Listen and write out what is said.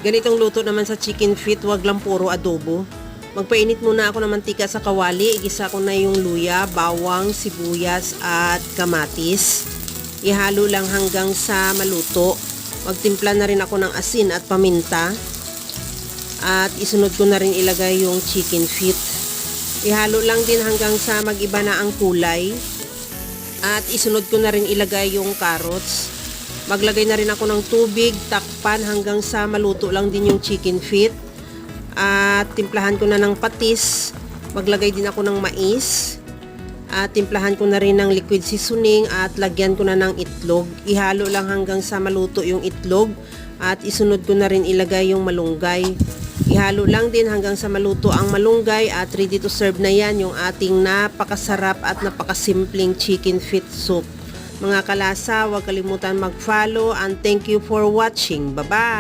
Ganitong luto naman sa chicken feet, wag lang puro adobo. Magpainit muna ako ng mantika sa kawali. Igisa ko na yung luya, bawang, sibuyas at kamatis. Ihalo lang hanggang sa maluto. Magtimpla na rin ako ng asin at paminta. At isunod ko na rin ilagay yung chicken feet. Ihalo lang din hanggang sa mag-iba na ang kulay. At isunod ko na rin ilagay yung carrots. Maglagay na rin ako ng tubig, takpan hanggang sa maluto lang din yung chicken feet. At timplahan ko na ng patis. Maglagay din ako ng mais. At timplahan ko na rin ng liquid seasoning at lagyan ko na ng itlog. Ihalo lang hanggang sa maluto yung itlog. At isunod ko na rin ilagay yung malunggay. Ihalo lang din hanggang sa maluto ang malunggay at ready to serve na yan yung ating napakasarap at napakasimpleng chicken feet soup. Mga kalasa, huwag kalimutan mag-follow and thank you for watching. Bye-bye!